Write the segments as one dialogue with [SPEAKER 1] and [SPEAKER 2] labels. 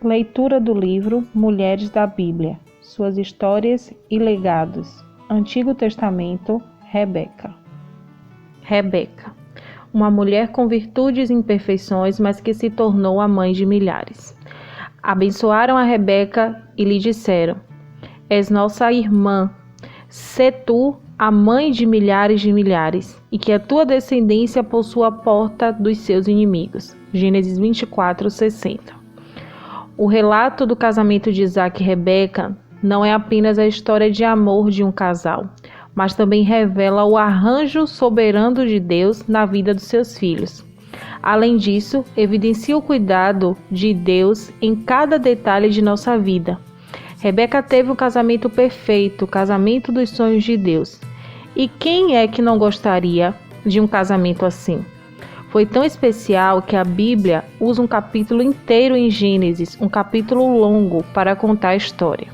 [SPEAKER 1] Leitura do livro Mulheres da Bíblia, Suas Histórias e Legados. Antigo Testamento, Rebeca. Rebeca, uma mulher com virtudes e imperfeições, mas que se tornou a mãe de milhares. Abençoaram a Rebeca e lhe disseram: És nossa irmã, sê tu a mãe de milhares, e que a tua descendência possua a porta dos seus inimigos. Gênesis 24:60. O relato do casamento de Isaac e Rebeca não é apenas a história de amor de um casal, mas também revela o arranjo soberano de Deus na vida dos seus filhos. Além disso, evidencia o cuidado de Deus em cada detalhe de nossa vida. Rebeca teve um casamento perfeito, o casamento dos sonhos de Deus. E quem é que não gostaria de um casamento assim? Foi tão especial que a Bíblia usa um capítulo inteiro em Gênesis, um capítulo longo, para contar a história.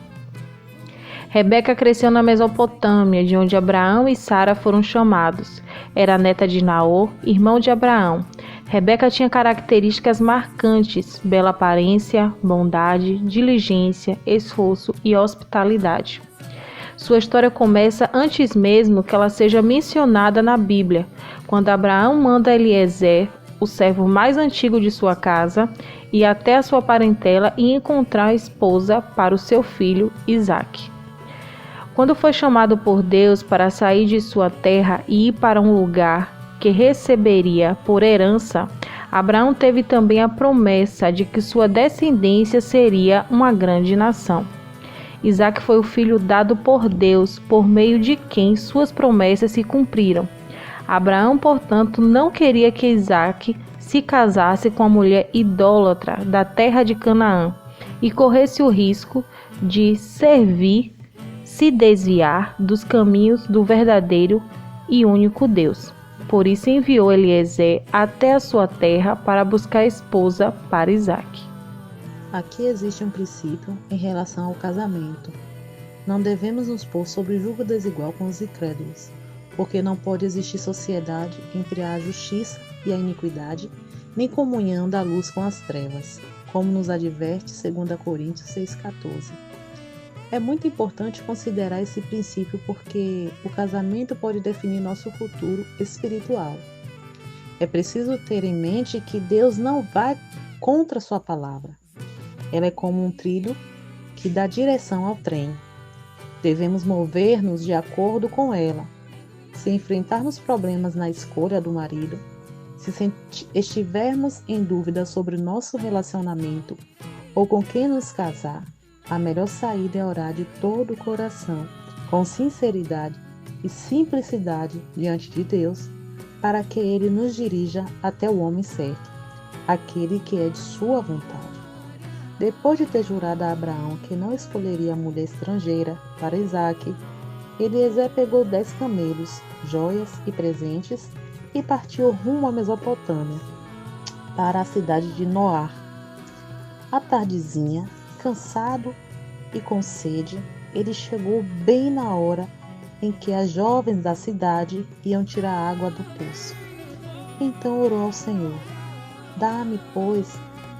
[SPEAKER 1] Rebeca cresceu na Mesopotâmia, de onde Abraão e Sara foram chamados. Era neta de Naor, irmão de Abraão. Rebeca tinha características marcantes: bela aparência, bondade, diligência, esforço e hospitalidade. Sua história começa antes mesmo que ela seja mencionada na Bíblia, quando Abraão manda Eliezer, o servo mais antigo de sua casa, ir até a sua parentela e encontrar a esposa para o seu filho Isaque. Quando foi chamado por Deus para sair de sua terra e ir para um lugar que receberia por herança, Abraão teve também a promessa de que sua descendência seria uma grande nação. Isaque foi o filho dado por Deus, por meio de quem suas promessas se cumpriram. Abraão, portanto, não queria que Isaque se casasse com a mulher idólatra da terra de Canaã e corresse o risco de se desviar dos caminhos do verdadeiro e único Deus. Por isso enviou Eliezer até a sua terra para buscar esposa para Isaque.
[SPEAKER 2] Aqui existe um princípio em relação ao casamento. Não devemos nos pôr sob julgo desigual com os incrédulos, porque não pode existir sociedade entre a justiça e a iniquidade, nem comunhão da luz com as trevas, como nos adverte 2 Coríntios 6,14. É muito importante considerar esse princípio porque o casamento pode definir nosso futuro espiritual. É preciso ter em mente que Deus não vai contra sua palavra. Ela é como um trilho que dá direção ao trem. Devemos mover-nos de acordo com ela. Se enfrentarmos problemas na escolha do marido, se estivermos em dúvida sobre nosso relacionamento ou com quem nos casar, a melhor saída é orar de todo o coração, com sinceridade e simplicidade diante de Deus, para que Ele nos dirija até o homem certo, aquele que é de sua vontade. Depois de ter jurado a Abraão que não escolheria a mulher estrangeira para Isaque, Eliezer pegou 10 camelos, joias e presentes e partiu rumo à Mesopotâmia, para a cidade de Noar. À tardezinha, cansado e com sede, ele chegou bem na hora em que as jovens da cidade iam tirar água do poço. Então orou ao Senhor: Dá-me, pois,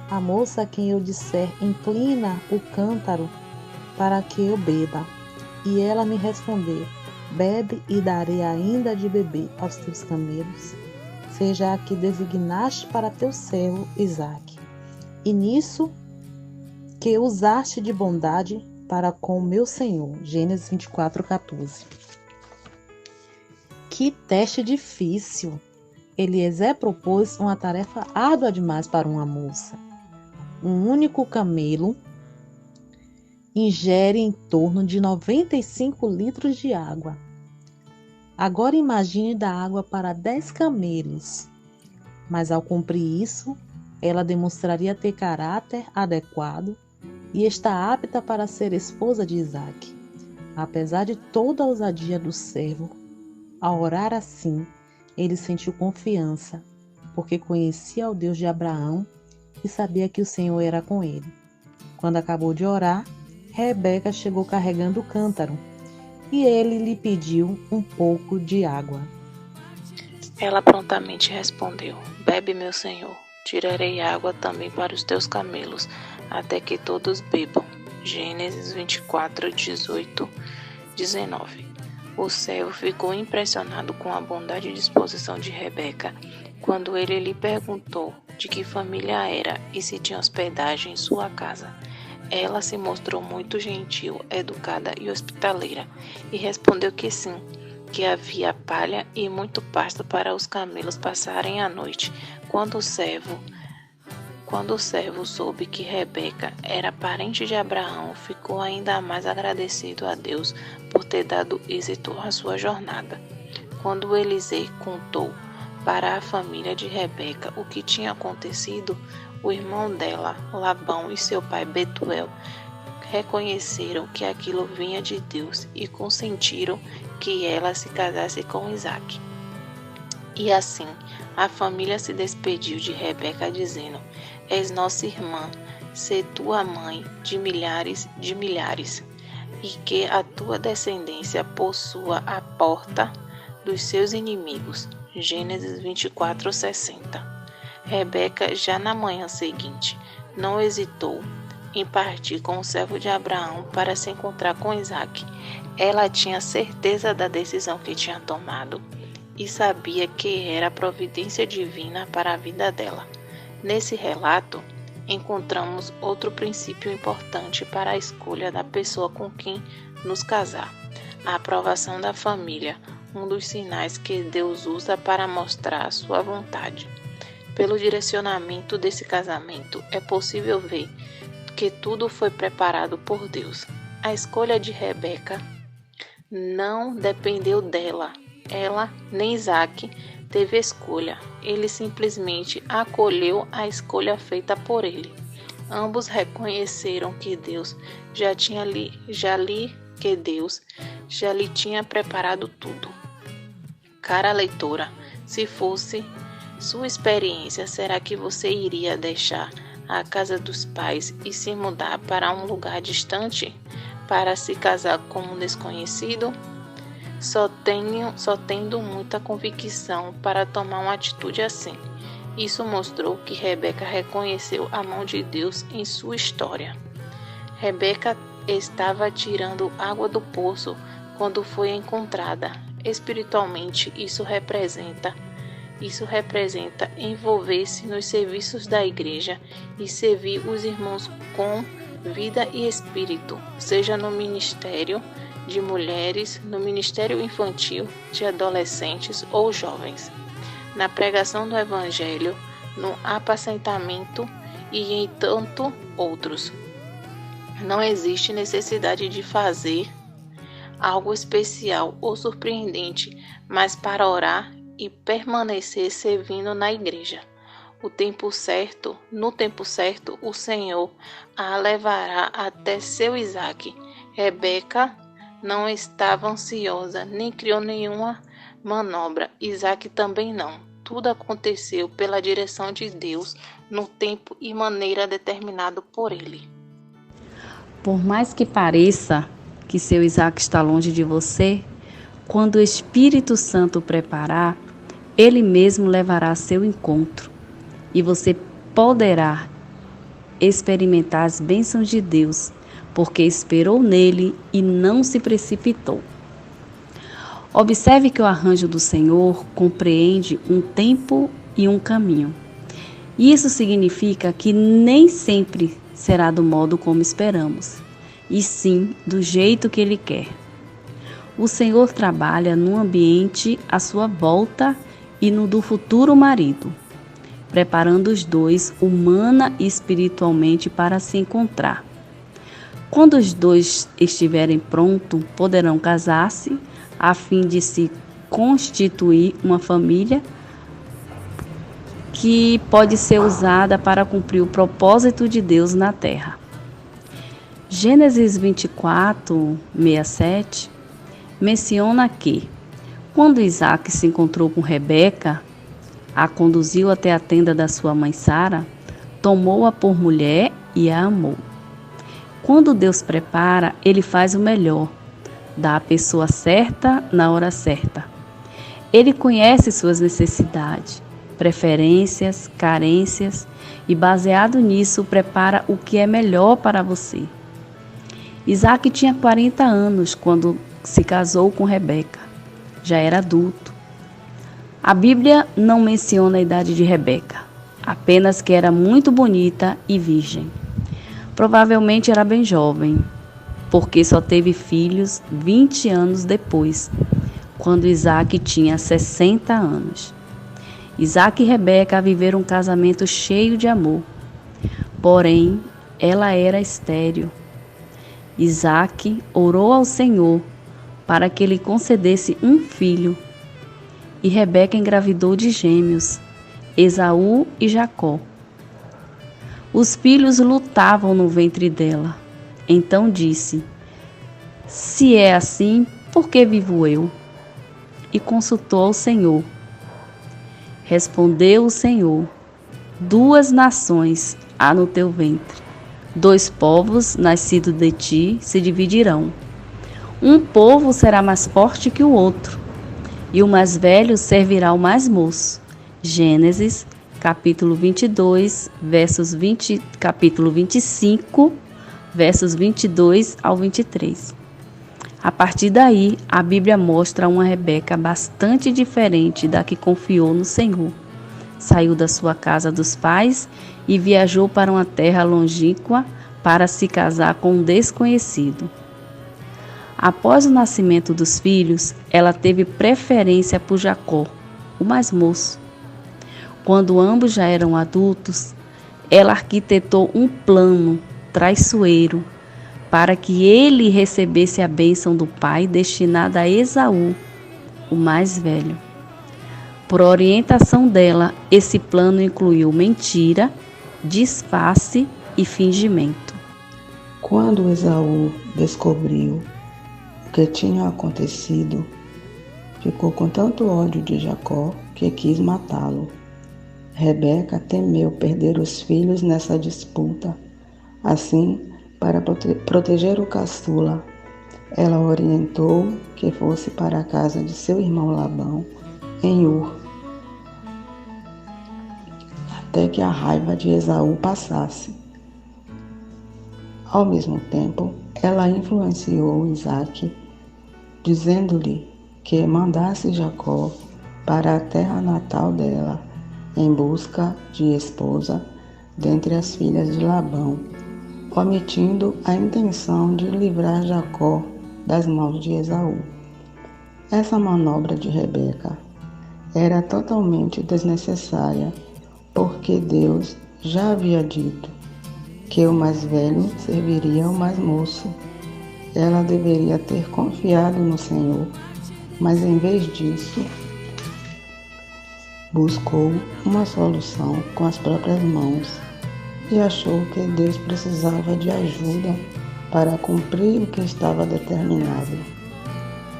[SPEAKER 2] a moça a quem eu disser, inclina o cântaro para que eu beba. E ela me responder: Bebe e darei ainda de beber aos teus camelos, seja a que designaste para teu servo Isaque. E nisso que usaste de bondade para com o meu Senhor. Gênesis 24:14. Que teste difícil! Eliezer propôs uma tarefa árdua demais para uma moça. Um único camelo ingere em torno de 95 litros de água. Agora imagine dar água para 10 camelos. Mas ao cumprir isso, ela demonstraria ter caráter adequado e está apta para ser esposa de Isaque. Apesar de toda a ousadia do servo, ao orar assim, ele sentiu confiança, porque conhecia o Deus de Abraão e sabia que o Senhor era com ele. Quando acabou de orar, Rebeca chegou carregando o cântaro, e ele lhe pediu um pouco de água.
[SPEAKER 3] Ela prontamente respondeu: Bebe, meu senhor, tirarei água também para os teus camelos, até que todos bebam. Gênesis 24, 18, 19. O servo ficou impressionado com a bondade e disposição de Rebeca quando ele lhe perguntou de que família era e se tinha hospedagem em sua casa. Ela se mostrou muito gentil, educada e hospitaleira e respondeu que sim, que havia palha e muito pasto para os camelos passarem a noite. Quando o servo soube que Rebeca era parente de Abraão, ficou ainda mais agradecido a Deus por ter dado êxito à sua jornada. Quando Eliseu contou para a família de Rebeca o que tinha acontecido, o irmão dela, Labão, e seu pai Betuel reconheceram que aquilo vinha de Deus e consentiram que ela se casasse com Isaque. E assim, a família se despediu de Rebeca dizendo: És nossa irmã, sê tua mãe de milhares, e que a tua descendência possua a porta dos seus inimigos. Gênesis 24, 60. Rebeca, já na manhã seguinte, não hesitou em partir com o servo de Abraão para se encontrar com Isaque. Ela tinha certeza da decisão que tinha tomado e sabia que era a providência divina para a vida dela. Nesse relato, encontramos outro princípio importante para a escolha da pessoa com quem nos casar: a aprovação da família, um dos sinais que Deus usa para mostrar a sua vontade. Pelo direcionamento desse casamento, é possível ver que tudo foi preparado por Deus. A escolha de Rebeca não dependeu dela. Ela nem Isaque teve escolha. Ele simplesmente acolheu a escolha feita por ele. Ambos reconheceram que Deus já lhe tinha preparado tudo. Cara leitora, se fosse sua experiência, será que você iria deixar a casa dos pais e se mudar para um lugar distante para se casar com um desconhecido? Só tendo muita convicção para tomar uma atitude assim. Isso mostrou que Rebeca reconheceu a mão de Deus em sua história. Rebeca estava tirando água do poço quando foi encontrada. Espiritualmente, isso representa envolver-se nos serviços da igreja e servir os irmãos com vida e espírito, seja no ministério de mulheres, no ministério infantil, de adolescentes ou jovens, na pregação do evangelho, no apacentamento e em tanto outros. Não existe necessidade de fazer algo especial ou surpreendente, mas para orar e permanecer servindo na igreja. No tempo certo, o Senhor a levará até seu Isaque. Rebeca não estava ansiosa, nem criou nenhuma manobra. Isaque também não. Tudo aconteceu pela direção de Deus, no tempo e maneira determinado por ele.
[SPEAKER 4] Por mais que pareça que seu Isaque está longe de você, quando o Espírito Santo preparar, Ele mesmo levará a seu encontro e você poderá experimentar as bênçãos de Deus, porque esperou nele e não se precipitou. Observe que o arranjo do Senhor compreende um tempo e um caminho. Isso significa que nem sempre será do modo como esperamos, e sim do jeito que Ele quer. O Senhor trabalha no ambiente à sua volta e no do futuro marido, preparando os dois humana e espiritualmente para se encontrar. Quando os dois estiverem prontos, poderão casar-se a fim de se constituir uma família que pode ser usada para cumprir o propósito de Deus na terra. Gênesis 24, 67 menciona que, quando Isaque se encontrou com Rebeca, a conduziu até a tenda da sua mãe Sara, tomou-a por mulher e a amou. Quando Deus prepara, Ele faz o melhor, dá a pessoa certa na hora certa. Ele conhece suas necessidades, preferências, carências e, baseado nisso, prepara o que é melhor para você. Isaac tinha 40 anos quando se casou com Rebeca. Já era adulto. A Bíblia não menciona a idade de Rebeca, apenas que era muito bonita e virgem. Provavelmente era bem jovem, porque só teve filhos 20 anos depois, quando Isaac tinha 60 anos. Isaac e Rebeca viveram um casamento cheio de amor, porém ela era estéril. Isaac orou ao Senhor para que lhe concedesse um filho, e Rebeca engravidou de gêmeos, Esaú e Jacó. Os filhos lutavam no ventre dela. Então disse: se é assim, por que vivo eu? E consultou ao Senhor. Respondeu o Senhor: 2 nações há no teu ventre, 2 povos nascidos de ti se dividirão. Um povo será mais forte que o outro, e o mais velho servirá ao mais moço. Gênesis, capítulo 22, capítulo 25, versos 22 ao 23. A partir daí, a Bíblia mostra uma Rebeca bastante diferente da que confiou no Senhor. Saiu da sua casa dos pais e viajou para uma terra longínqua para se casar com um desconhecido. Após o nascimento dos filhos, ela teve preferência por Jacó, o mais moço. Quando ambos já eram adultos, ela arquitetou um plano traiçoeiro para que ele recebesse a bênção do pai destinada a Esaú, o mais velho. Por orientação dela, esse plano incluiu mentira, disfarce e fingimento.
[SPEAKER 5] Quando Esaú descobriu o que tinha acontecido, ficou com tanto ódio de Jacó que quis matá-lo. Rebeca temeu perder os filhos nessa disputa. Assim, para proteger o caçula, ela orientou que fosse para a casa de seu irmão Labão, em Ur, até que a raiva de Esaú passasse. Ao mesmo tempo, ela influenciou Isaac, dizendo-lhe que mandasse Jacó para a terra natal dela, em busca de esposa dentre as filhas de Labão, omitindo a intenção de livrar Jacó das mãos de Esaú. Essa manobra de Rebeca era totalmente desnecessária, porque Deus já havia dito que o mais velho serviria ao mais moço. Ela deveria ter confiado no Senhor, mas em vez disso, buscou uma solução com as próprias mãos e achou que Deus precisava de ajuda para cumprir o que estava determinado.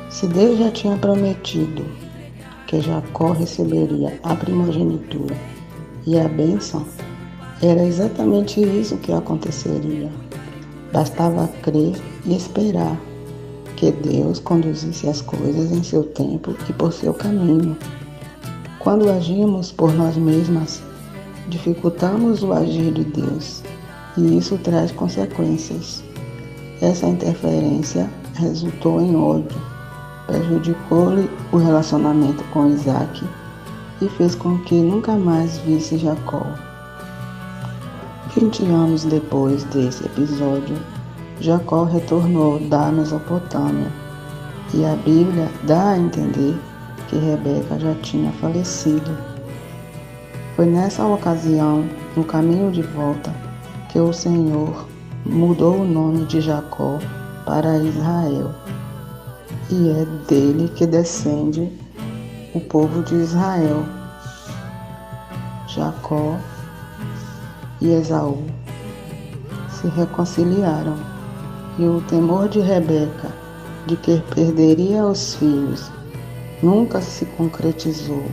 [SPEAKER 5] Se Deus já tinha prometido que Jacó receberia a primogenitura e a bênção, era exatamente isso que aconteceria. Bastava crer e esperar que Deus conduzisse as coisas em seu tempo e por seu caminho. Quando agimos por nós mesmas, dificultamos o agir de Deus, e isso traz consequências. Essa interferência resultou em ódio, prejudicou-lhe o relacionamento com Isaac e fez com que nunca mais visse Jacó. 20 anos depois desse episódio, Jacó retornou da Mesopotâmia, e a Bíblia dá a entender que Rebeca já tinha falecido. Foi nessa ocasião, no caminho de volta, que o Senhor mudou o nome de Jacó para Israel, e é dele que descende o povo de Israel. Jacó e Esaú se reconciliaram, e o temor de Rebeca de que perderia os filhos nunca se concretizou.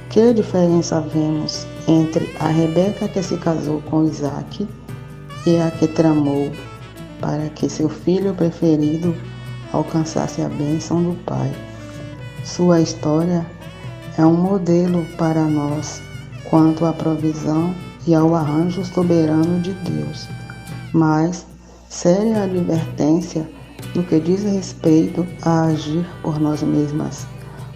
[SPEAKER 5] Que diferença vemos entre a Rebeca que se casou com Isaac e a que tramou para que seu filho preferido alcançasse a bênção do pai? Sua história é um modelo para nós quanto à provisão e ao arranjo soberano de Deus, mas séria advertência no que diz respeito a agir por nós mesmas,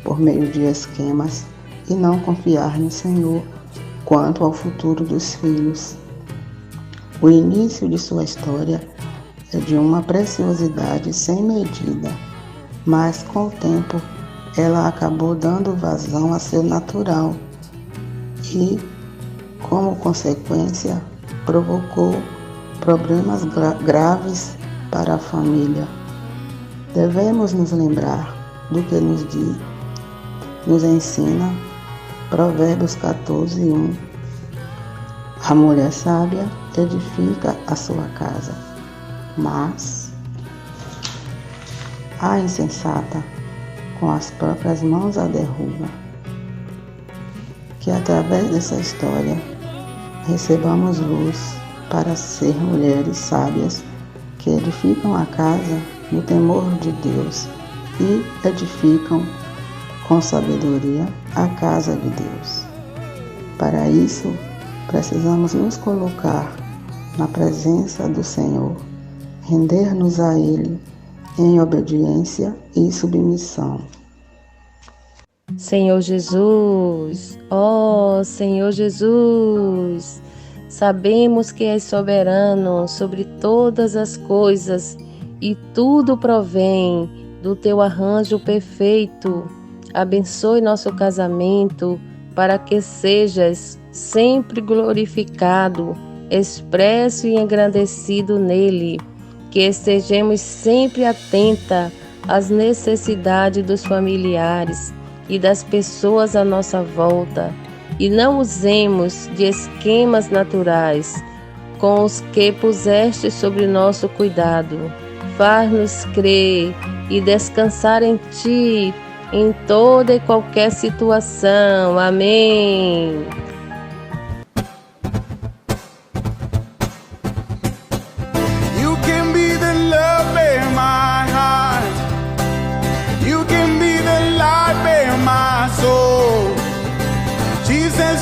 [SPEAKER 5] por meio de esquemas, e não confiar no Senhor quanto ao futuro dos filhos. O início de sua história é de uma preciosidade sem medida, mas com o tempo ela acabou dando vazão a seu natural e, como consequência, provocou problemas graves para a família. Devemos nos lembrar do que nos ensina Provérbios 14:1. A mulher sábia edifica a sua casa, mas a insensata com as próprias mãos a derruba. Que através dessa história recebamos luz para ser mulheres sábias que edificam a casa no temor de Deus e edificam com sabedoria a casa de Deus. Para isso, precisamos nos colocar na presença do Senhor, render-nos a Ele em obediência e submissão.
[SPEAKER 4] Senhor Jesus, ó Senhor Jesus, sabemos que és soberano sobre todas as coisas e tudo provém do teu arranjo perfeito. Abençoe nosso casamento para que sejas sempre glorificado, expresso e engrandecido nele, que estejamos sempre atenta às necessidades dos familiares e das pessoas à nossa volta, e não usemos de esquemas naturais com os que puseste sobre nosso cuidado. Faz-nos crer e descansar em Ti em toda e qualquer situação. Amém.